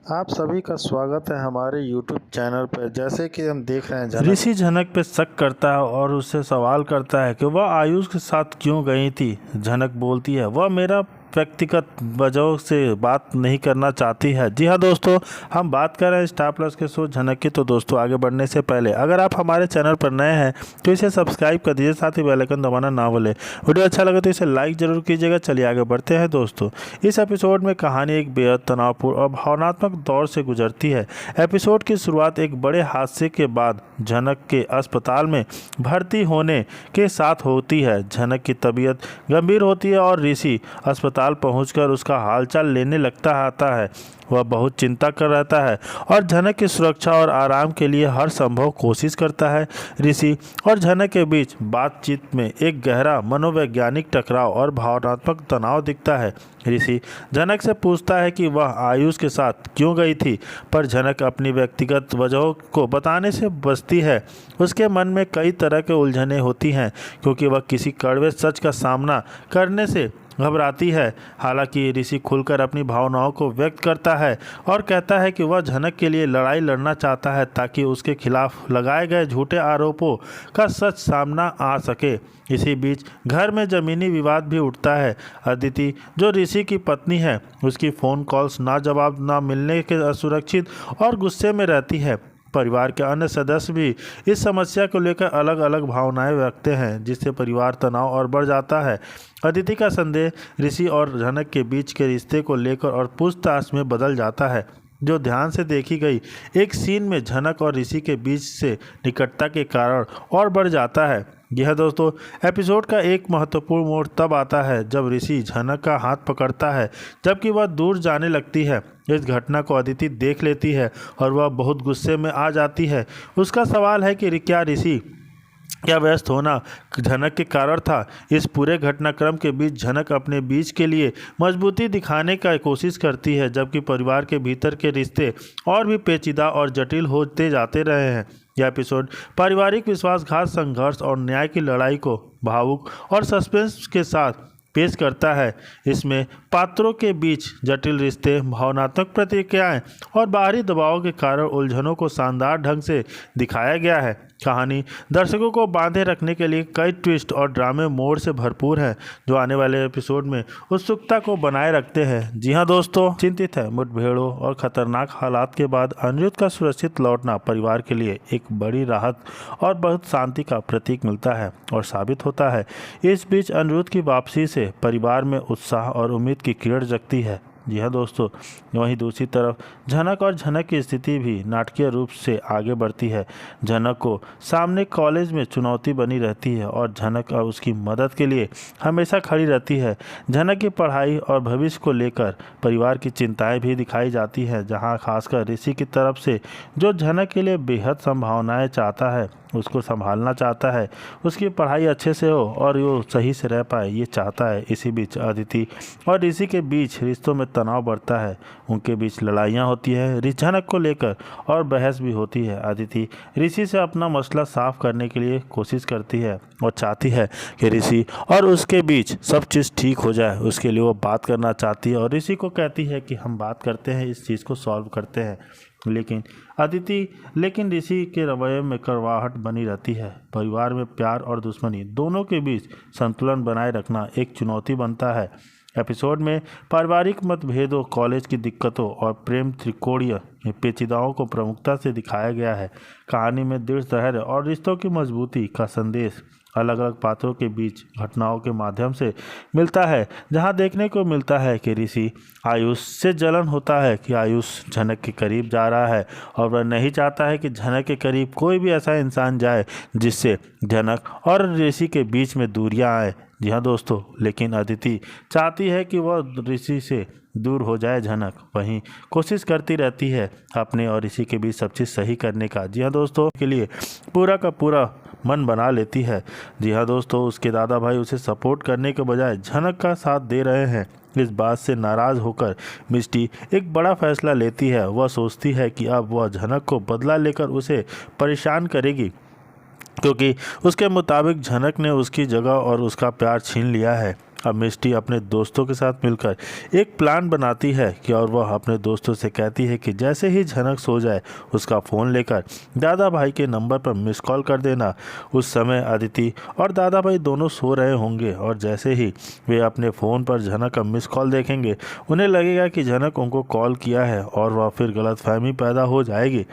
आप सभी का स्वागत है हमारे YouTube चैनल पर। जैसे कि हम देख रहे हैं ऋषि झनक पे शक करता है और उससे सवाल करता है कि वह आयुष के साथ क्यों गई थी। झनक बोलती है वह मेरा व्यक्तिगत वजहों से बात नहीं करना चाहती है। जी हाँ दोस्तों, हम बात कर रहे हैं स्टार प्लस के शो झनक की। तो दोस्तों आगे बढ़ने से पहले अगर आप हमारे चैनल पर नए हैं तो इसे सब्सक्राइब कर दीजिए, साथ ही बेल आइकन दबाना ना भूलें। वीडियो अच्छा लगे तो इसे लाइक जरूर कीजिएगा। चलिए आगे बढ़ते हैं दोस्तों। इस एपिसोड में कहानी एक बेहद तनावपूर्ण और भावनात्मक दौर से गुजरती है। एपिसोड की शुरुआत एक बड़े हादसे के बाद झनक के अस्पताल में भर्ती होने के साथ होती है। झनक की तबीयत गंभीर होती है और ऋषि अस्पताल पहुंचकर उसका हालचाल लेने आता है। वह बहुत चिंता कर रहता है और झनक की सुरक्षा और आराम के लिए हर संभव कोशिश करता है। ऋषि और झनक के बीच बातचीत में एक गहरा मनोवैज्ञानिक टकराव और भावनात्मक तनाव दिखता है। ऋषि झनक से पूछता है कि वह आयुष के साथ क्यों गई थी, पर झनक अपनी व्यक्तिगत वजहों को बताने से बचती है। उसके मन में कई तरह के उलझनें होती हैं क्योंकि वह किसी कड़वे सच का सामना करने से घबराती है। हालांकि ऋषि खुलकर अपनी भावनाओं को व्यक्त करता है और कहता है कि वह झनक के लिए लड़ाई लड़ना चाहता है ताकि उसके खिलाफ लगाए गए झूठे आरोपों का सच सामना आ सके। इसी बीच घर में ज़मीनी विवाद भी उठता है। अदिति जो ऋषि की पत्नी है, उसकी फ़ोन कॉल्स ना जवाब ना मिलने के असुरक्षित और गुस्से में रहती है। परिवार के अन्य सदस्य भी इस समस्या को लेकर अलग अलग भावनाएं रखते हैं, जिससे परिवार तनाव और बढ़ जाता है। अदिति का संदेह ऋषि और झनक के बीच के रिश्ते को लेकर और पूछताछ में बदल जाता है, जो ध्यान से देखी गई एक सीन में झनक और ऋषि के बीच से निकटता के कारण और बढ़ जाता है। यह दोस्तों एपिसोड का एक महत्वपूर्ण मोड़ तब आता है जब ऋषि झनक का हाथ पकड़ता है जबकि वह दूर जाने लगती है। इस घटना को अदिति देख लेती है और वह बहुत गुस्से में आ जाती है। उसका सवाल है कि क्या ऋषि क्या व्यस्त होना झनक के कारण था। इस पूरे घटनाक्रम के बीच झनक अपने बीच के लिए मजबूती दिखाने का कोशिश करती है, जबकि परिवार के भीतर के रिश्ते और भी पेचीदा और जटिल होते जाते रहे हैं। यह एपिसोड पारिवारिक विश्वासघात, संघर्ष और न्याय की लड़ाई को भावुक और सस्पेंस के साथ पेश करता है। इसमें पात्रों के बीच जटिल रिश्ते, भावनात्मक प्रतिक्रियाएं और बाहरी दबाव के कारण उलझनों को शानदार ढंग से दिखाया गया है। कहानी दर्शकों को बांधे रखने के लिए कई ट्विस्ट और ड्रामे मोड से भरपूर है, जो आने वाले एपिसोड में उत्सुकता को बनाए रखते हैं। जी हाँ दोस्तों, चिंतित है मुठभेड़ों और खतरनाक हालात के बाद अनिरुद्ध का सुरक्षित लौटना परिवार के लिए एक बड़ी राहत और बहुत शांति का प्रतीक मिलता है और साबित होता है। इस बीच अनिरुद्ध की वापसी से परिवार में उत्साह और उम्मीद की किरण जगती है। जी हाँ दोस्तों, वहीं दूसरी तरफ झनक और झनक की स्थिति भी नाटकीय रूप से आगे बढ़ती है। झनक को सामने कॉलेज में चुनौती बनी रहती है और झनक उसकी मदद के लिए हमेशा खड़ी रहती है। झनक की पढ़ाई और भविष्य को लेकर परिवार की चिंताएं भी दिखाई जाती हैं, जहां खासकर ऋषि की तरफ से, जो झनक के लिए बेहद संभावनाएं चाहता है, उसको संभालना चाहता है, उसकी पढ़ाई अच्छे से हो और वो सही से रह पाए, ये चाहता है। इसी बीच अदिति और ऋषि के बीच रिश्तों में तनाव बढ़ता है। उनके बीच लड़ाइयाँ होती है झनक को लेकर और बहस भी होती है। अदिति ऋषि से अपना मसला साफ करने के लिए कोशिश करती है और चाहती है कि ऋषि और उसके बीच सब चीज़ ठीक हो जाए। उसके लिए वो बात करना चाहती है और ऋषि को कहती है कि हम बात करते हैं, इस चीज़ को सॉल्व करते हैं। लेकिन ऋषि के रवैये में कड़वाहट बनी रहती है। परिवार में प्यार और दुश्मनी दोनों के बीच संतुलन बनाए रखना एक चुनौती बनता है। एपिसोड में पारिवारिक मतभेदों, कॉलेज की दिक्कतों और प्रेम त्रिकोणीय पेचीदाओं को प्रमुखता से दिखाया गया है। कहानी में दृढ़ धैर्य और रिश्तों की मजबूती का संदेश अलग अलग पात्रों के बीच घटनाओं के माध्यम से मिलता है, जहां देखने को मिलता है कि ऋषि आयुष से जलन होता है कि आयुष झनक के करीब जा रहा है और वह नहीं चाहता है कि झनक के करीब कोई भी ऐसा इंसान जाए जिससे झनक और ऋषि के बीच में दूरियां आए। जी हाँ दोस्तों, लेकिन अदिति चाहती है कि वह ऋषि से दूर हो जाए। झनक वहीं कोशिश करती रहती है अपने और ऋषि के बीच सब चीज़ सही करने का। जी हाँ दोस्तों, के लिए पूरा का पूरा मन बना लेती है। जी हाँ दोस्तों, उसके दादा भाई उसे सपोर्ट करने के बजाय झनक का साथ दे रहे हैं। इस बात से नाराज़ होकर मिष्टी एक बड़ा फैसला लेती है। वह सोचती है कि अब वह झनक को बदला लेकर उसे परेशान करेगी, क्योंकि उसके मुताबिक झनक ने उसकी जगह और उसका प्यार छीन लिया है। अब मिष्टी अपने दोस्तों के साथ मिलकर एक प्लान बनाती है कि और वह अपने दोस्तों से कहती है कि जैसे ही झनक सो जाए उसका फ़ोन लेकर दादा भाई के नंबर पर मिस कॉल कर देना। उस समय अदिति और दादा भाई दोनों सो रहे होंगे और जैसे ही वे अपने फ़ोन पर झनक का मिस कॉल देखेंगे उन्हें लगेगा कि झनक उनको कॉल किया है और वह फिर गलतफहमी पैदा हो जाएगी।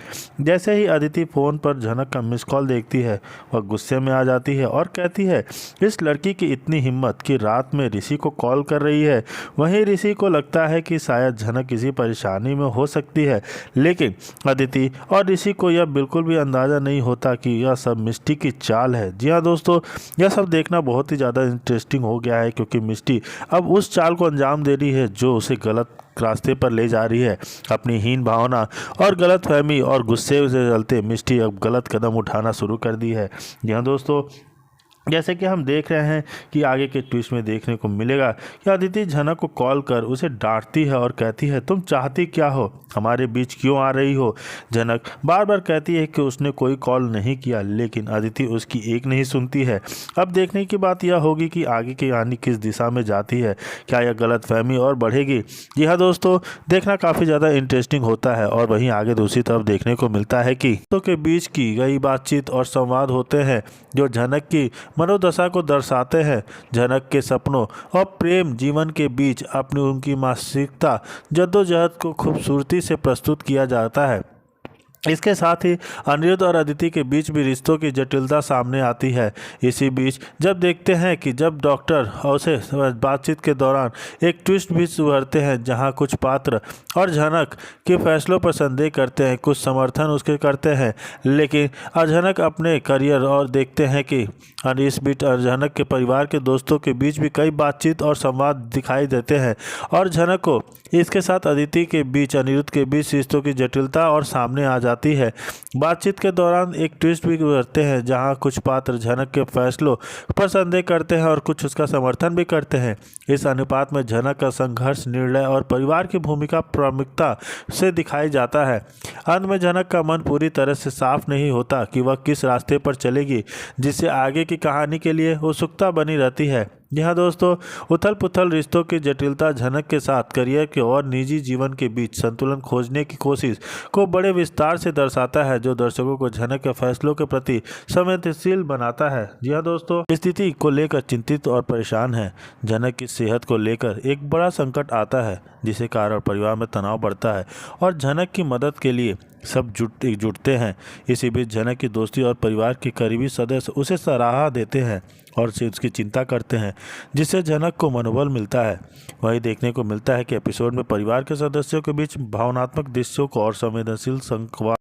जैसे ही अदिति फ़ोन पर झनक का मिस कॉल देखती है वह गुस्से में आ जाती है और कहती है इस लड़की की इतनी हिम्मत कि रात में ऋषि को कॉल कर रही है। वहीं ऋषि को लगता है कि शायद झनक किसी परेशानी में हो सकती है, लेकिन अदिति और ऋषि को यह बिल्कुल भी अंदाज़ा नहीं होता कि यह सब मिष्टी की चाल है। जी हाँ दोस्तों, यह सब देखना बहुत ही ज़्यादा इंटरेस्टिंग हो गया है क्योंकि मिष्टी अब उस चाल को अंजाम दे रही है जो उसे गलत रास्ते पर ले जा रही है। अपनी हीन भावना और गलतफहमी और गुस्से से चलते मिष्टी अब गलत कदम उठाना शुरू कर दी है। जी हाँ दोस्तों, जैसे कि हम देख रहे हैं कि आगे के ट्विस्ट में देखने को मिलेगा कि अदिति झनक को कॉल कर उसे डांटती है और कहती है तुम चाहती क्या हो, हमारे बीच क्यों आ रही हो। झनक बार बार कहती है कि उसने कोई कॉल नहीं किया, लेकिन अदिति उसकी एक नहीं सुनती है। अब देखने की बात यह होगी कि आगे की कहानी किस दिशा में जाती है, क्या यह गलतफहमी और बढ़ेगी। जी हाँ दोस्तों, देखना काफ़ी ज़्यादा इंटरेस्टिंग होता है। और वहीं आगे दूसरी तरफ देखने को मिलता है कि दोस्तों के बीच की गई बातचीत और संवाद होते हैं जो झनक की मनोदशा को दर्शाते हैं। झनक के सपनों और प्रेम जीवन के बीच अपनी उनकी मानसिकता जद्दोजहद को खूबसूरती से प्रस्तुत किया जाता है। इसके साथ ही अनिरुद्ध और अदिति के बीच भी रिश्तों की जटिलता सामने आती है। इसी बीच जब देखते हैं कि जब डॉक्टर उसे बातचीत के दौरान एक ट्विस्ट भी उभरते हैं जहां कुछ पात्र और झनक के फैसलों पर संदेह करते हैं, कुछ समर्थन उसके करते हैं, लेकिन झनक अपने करियर और देखते हैं कि इस बीच झनक के परिवार के दोस्तों के बीच भी कई बातचीत और संवाद दिखाई देते हैं और झनक को इसके साथ अदिति के बीच अनिरुद्ध के बीच रिश्तों की जटिलता और सामने आ जाती है। बातचीत के दौरान एक ट्विस्ट भी करते हैं जहां कुछ पात्र झनक के फैसलों पर संदेह करते हैं और कुछ उसका समर्थन भी करते हैं। इस अनुपात में झनक का संघर्ष, निर्णय और परिवार की भूमिका प्राथमिकता से दिखाई जाता है। अंत में झनक का मन पूरी तरह से साफ नहीं होता कि वह किस रास्ते पर चलेगी, जिससे आगे की कहानी के लिए उत्सुकता बनी रहती है। जी हाँ दोस्तों, उथल पुथल रिश्तों की जटिलता झनक के साथ करियर के और निजी जीवन के बीच संतुलन खोजने की कोशिश को बड़े विस्तार से दर्शाता है, जो दर्शकों को झनक के फैसलों के प्रति संवेदनशील बनाता है। जी हाँ दोस्तों, स्थिति को लेकर चिंतित और परेशान है। झनक की सेहत को लेकर एक बड़ा संकट आता है जिसके कारण परिवार में तनाव बढ़ता है और झनक की मदद के लिए सब जुटते हैं। इसी बीच झनक की दोस्ती और परिवार के करीबी सदस्य उसे सराहा देते हैं और उसकी चिंता करते हैं, जिससे झनक को मनोबल मिलता है। वही देखने को मिलता है कि एपिसोड में परिवार के सदस्यों के बीच भावनात्मक दृश्यों को और संवेदनशील संवाद